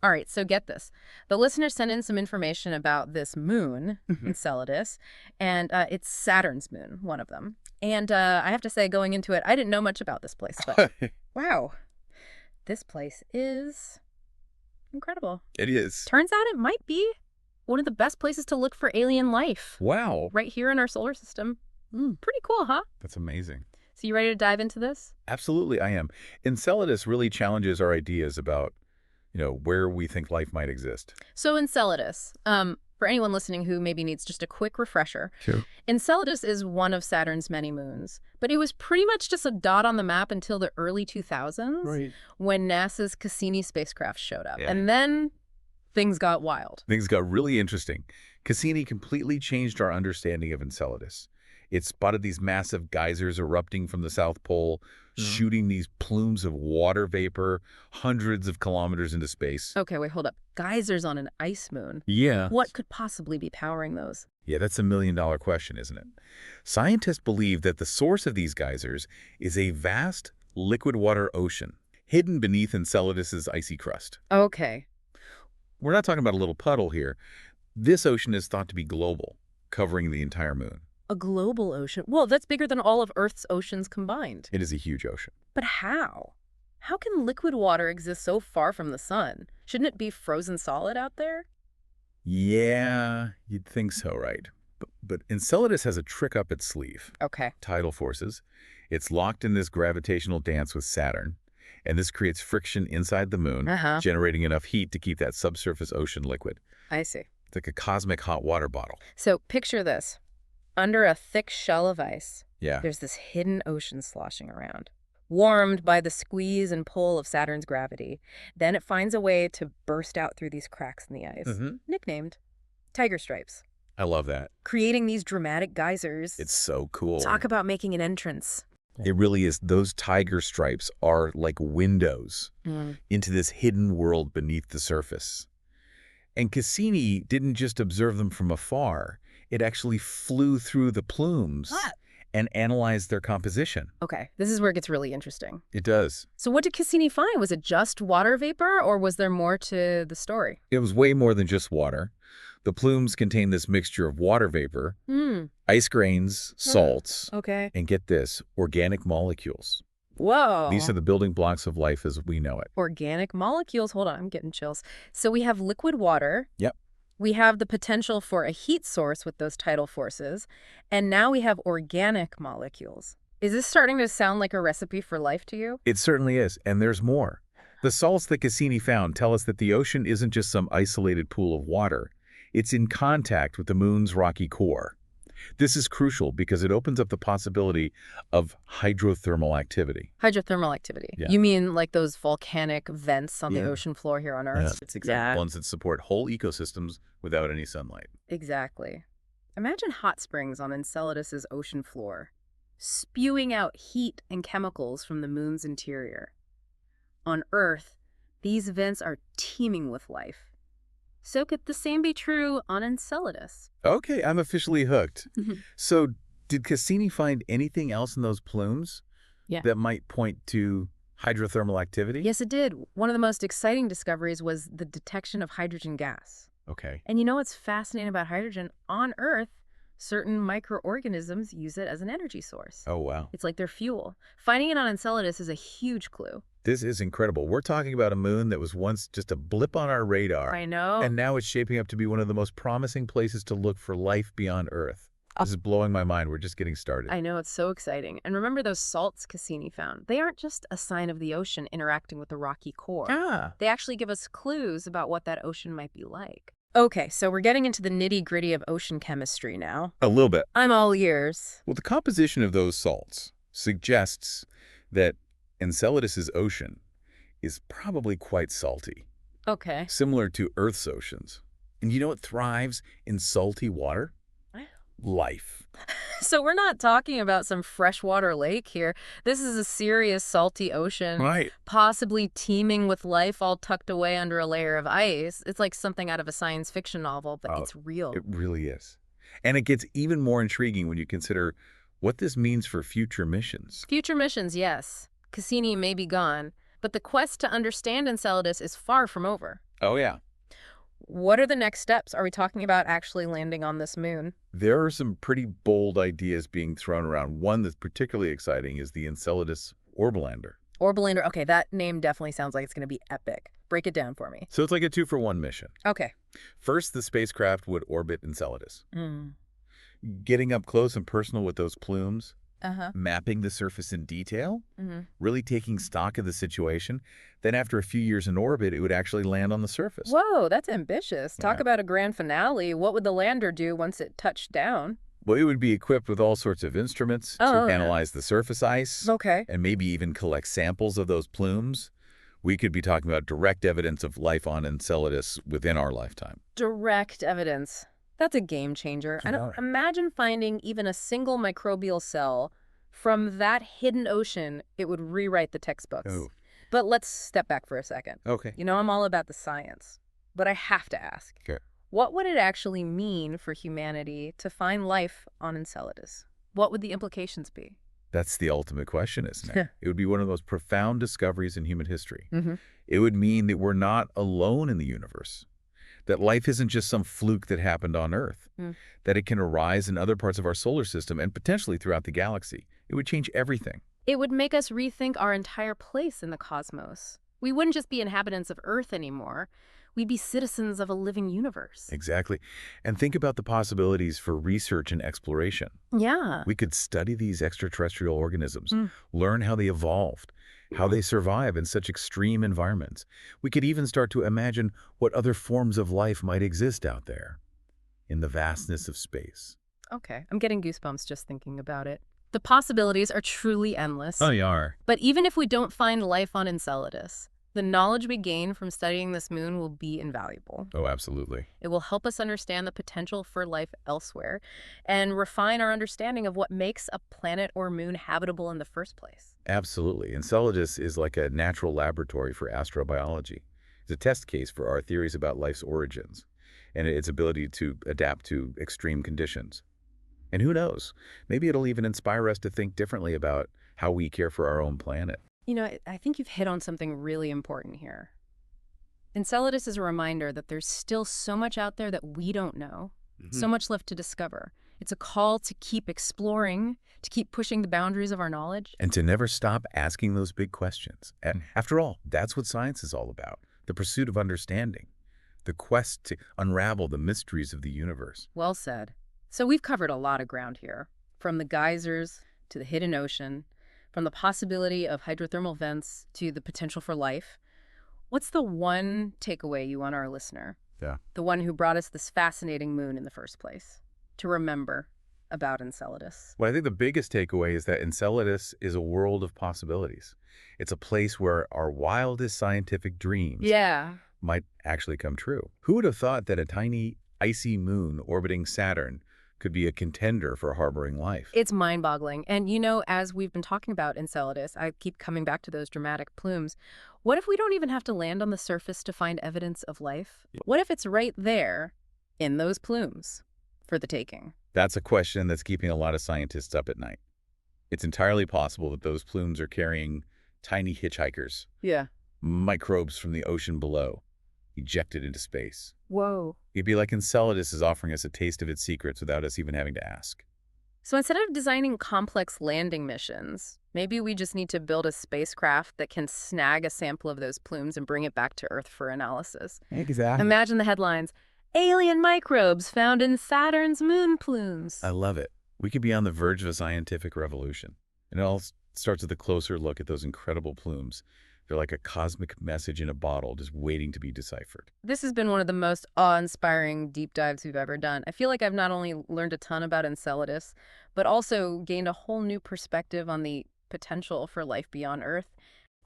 All right, so get this. The listener sent in some information about this moon, Mhm. Enceladus, and it's Saturn's moon, one of them. And I have to say, going into it, I didn't know much about this place, but wow, this place is incredible. It is. Turns out it might be one of the best places to look for alien life, Wow. right here in our solar system. Pretty cool, huh? That's amazing. So you ready to dive into this? Absolutely, I am. Enceladus really challenges our ideas about, where we think life might exist. So Enceladus, for anyone listening who maybe needs just a quick refresher, Sure. Enceladus is one of Saturn's many moons, but it was pretty much just a dot on the map until the early 2000s Right. when NASA's Cassini spacecraft showed up. Yeah. And then things got wild. Things got really interesting. Cassini completely changed our understanding of Enceladus. It spotted these massive geysers erupting from the South Pole, shooting these plumes of water vapor hundreds of kilometers into space. Okay, wait, hold up. Geysers on an ice moon. Yeah. What could possibly be powering those? Yeah, that's a million-dollar question, isn't it? Scientists believe that the source of these geysers is a vast liquid water ocean hidden beneath Enceladus's icy crust. Okay. We're not talking about a little puddle here. This ocean is thought to be global, covering the entire moon. A global ocean. Well, that's bigger than all of Earth's oceans combined. It is a huge ocean. But how? How can liquid water exist so far from the sun? Shouldn't it be frozen solid out there? Yeah, you'd think so, right? But Enceladus has a trick up its sleeve. Okay. Tidal forces. It's locked in this gravitational dance with Saturn, and this creates friction inside the moon, generating enough heat to keep that subsurface ocean liquid. I see. It's like a cosmic hot water bottle. So picture this. Under a thick shell of ice, Yeah. there's this hidden ocean sloshing around, warmed by the squeeze and pull of Saturn's gravity. Then it finds a way to burst out through these cracks in the ice, nicknamed tiger stripes, I love that. creating these dramatic geysers. It's so cool. Talk about making an entrance. It really is. Those tiger stripes are like windows into this hidden world beneath the surface. And Cassini didn't just observe them from afar. It actually flew through the plumes and analyzed their composition. Okay, this is where it gets really interesting. It does. So what did Cassini find? Was it just water vapor, or was there more to the story? It was way more than just water. The plumes contain this mixture of water vapor, ice grains, salts, Okay. and get this, organic molecules. Whoa. These are the building blocks of life as we know it. Organic molecules. Hold on, I'm getting chills. So we have liquid water. Yep. We have the potential for a heat source with those tidal forces. And now we have organic molecules. Is this starting to sound like a recipe for life to you? It certainly is, and there's more. The salts that Cassini found tell us that the ocean isn't just some isolated pool of water. It's in contact with the moon's rocky core. This is crucial because it opens up the possibility of hydrothermal activity. Hydrothermal activity. Yeah. You mean like those volcanic vents on the Yeah. ocean floor here on Earth? It's exactly ones that support whole ecosystems without any sunlight. Exactly. Imagine hot springs on Enceladus's ocean floor, spewing out heat and chemicals from the moon's interior. On Earth, these vents are teeming with life. So could the same be true on Enceladus? Okay, I'm officially hooked. So, did Cassini find anything else in those plumes that might point to hydrothermal activity? Yes, it did. One of the most exciting discoveries was the detection of hydrogen gas. Okay. And you know what's fascinating about hydrogen? On Earth, certain microorganisms use it as an energy source. Oh, wow. It's like their fuel. Finding it on Enceladus is a huge clue. This is incredible. We're talking about a moon that was once just a blip on our radar. I know. And now it's shaping up to be one of the most promising places to look for life beyond Earth. This is blowing my mind. We're just getting started. I know, it's so exciting. And remember those salts Cassini found? They aren't just a sign of the ocean interacting with the rocky core. They actually give us clues about what that ocean might be like. Okay, so we're getting into the nitty-gritty of ocean chemistry now. A little bit. I'm all ears. Well, the composition of those salts suggests that Enceladus's ocean is probably quite salty, Okay. similar to Earth's oceans. And you know what thrives in salty water? Life. So we're not talking about some freshwater lake here. This is a serious salty ocean, Right. possibly teeming with life all tucked away under a layer of ice. It's like something out of a science fiction novel, but it's real. It really is. And it gets even more intriguing when you consider what this means for future missions. Future missions, yes. Cassini may be gone, but the quest to understand Enceladus is far from over. Oh, yeah. What are the next steps? Are we talking about actually landing on this moon? There are some pretty bold ideas being thrown around. One that's particularly exciting is the Enceladus Orbalander. Orbalander. Okay, that name definitely sounds like it's going to be epic. Break it down for me. So it's like a two-for-one mission. Okay. First, the spacecraft would orbit Enceladus, Mm. getting up close and personal with those plumes, Uh-huh. mapping the surface in detail, Mm-hmm. really taking stock of the situation. Then after a few years in orbit, it would actually land on the surface. Whoa, that's ambitious. Talk Yeah. about a grand finale. What would the lander do once it touched down? Well, it would be equipped with all sorts of instruments to Oh, yeah. analyze the surface ice Okay. and maybe even collect samples of those plumes. We could be talking about direct evidence of life on Enceladus within our lifetime. Direct evidence. That's a game changer. I don't Yeah. imagine finding even a single microbial cell from that hidden ocean. It would rewrite the textbooks. Oh, But let's step back for a second. okay. You know, I'm all about the science, but I have to ask. Okay. What would it actually mean for humanity to find life on Enceladus? What would the implications be? That's the ultimate question, isn't Yeah. it? It would be one of the most profound discoveries in human history. Mm-hmm. It would mean that we're not alone in the universe, that life isn't just some fluke that happened on Earth, Mm. that it can arise in other parts of our solar system and potentially throughout the galaxy. It would change everything. It would make us rethink our entire place in the cosmos. We wouldn't just be inhabitants of Earth anymore. We'd be citizens of a living universe. Exactly. And think about the possibilities for research and exploration. Yeah. We could study these extraterrestrial organisms, Mm. learn how they evolved, how they survive in such extreme environments. We could even start to imagine what other forms of life might exist out there in the vastness of space. Okay. I'm getting goosebumps just thinking about it. The possibilities are truly endless. Oh, you are. But even if we don't find life on Enceladus, the knowledge we gain from studying this moon will be invaluable. Oh, absolutely. It will help us understand the potential for life elsewhere and refine our understanding of what makes a planet or moon habitable in the first place. Absolutely. Enceladus is like a natural laboratory for astrobiology. It's a test case for our theories about life's origins and its ability to adapt to extreme conditions. And who knows, maybe it'll even inspire us to think differently about how we care for our own planet. You know, I think you've hit on something really important here. Enceladus is a reminder that there's still so much out there that we don't know, so much left to discover. It's a call to keep exploring, to keep pushing the boundaries of our knowledge. And to never stop asking those big questions. And after all, that's what science is all about, the pursuit of understanding, the quest to unravel the mysteries of the universe. Well said. So we've covered a lot of ground here, from the geysers to the hidden ocean, from the possibility of hydrothermal vents to the potential for life. What's the one takeaway you want our listener, the one who brought us this fascinating moon in the first place, to remember about Enceladus? Well, I think the biggest takeaway is that Enceladus is a world of possibilities. It's a place where our wildest scientific dreams might actually come true. Who would have thought that a tiny, icy moon orbiting Saturn could be a contender for harboring life? It's mind-boggling. And, you know, as we've been talking about Enceladus, I keep coming back to those dramatic plumes. What if we don't even have to land on the surface to find evidence of life? What if it's right there in those plumes for the taking? That's a question that's keeping a lot of scientists up at night. It's entirely possible that those plumes are carrying tiny hitchhikers, Yeah. microbes from the ocean below, ejected into space. Whoa. It'd be like Enceladus is offering us a taste of its secrets without us even having to ask. So instead of designing complex landing missions, maybe we just need to build a spacecraft that can snag a sample of those plumes and bring it back to Earth for analysis. Exactly. Imagine the headlines: alien microbes found in Saturn's moon plumes. I love it. We could be on the verge of a scientific revolution. And it all starts with a closer look at those incredible plumes. They're like a cosmic message in a bottle just waiting to be deciphered. This has been one of the most awe-inspiring deep dives we've ever done. I feel like I've not only learned a ton about Enceladus, but also gained a whole new perspective on the potential for life beyond Earth.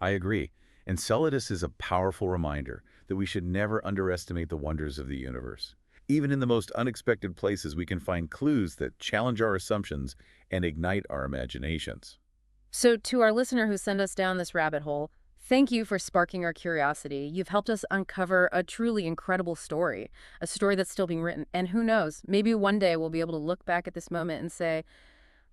I agree. Enceladus is a powerful reminder that we should never underestimate the wonders of the universe. Even in the most unexpected places, we can find clues that challenge our assumptions and ignite our imaginations. So to our listener who sent us down this rabbit hole, thank you for sparking our curiosity. You've helped us uncover a truly incredible story, a story that's still being written. And who knows, maybe one day we'll be able to look back at this moment and say,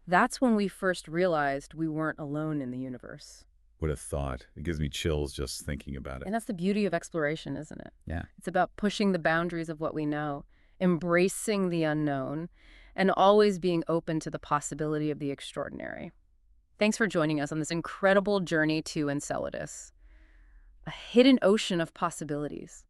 that's when we first realized we weren't alone in the universe. Would have thought. It gives me chills just thinking about it. And that's the beauty of exploration, isn't it? Yeah. It's about pushing the boundaries of what we know, embracing the unknown, and always being open to the possibility of the extraordinary. Thanks for joining us on this incredible journey to Enceladus, a hidden ocean of possibilities.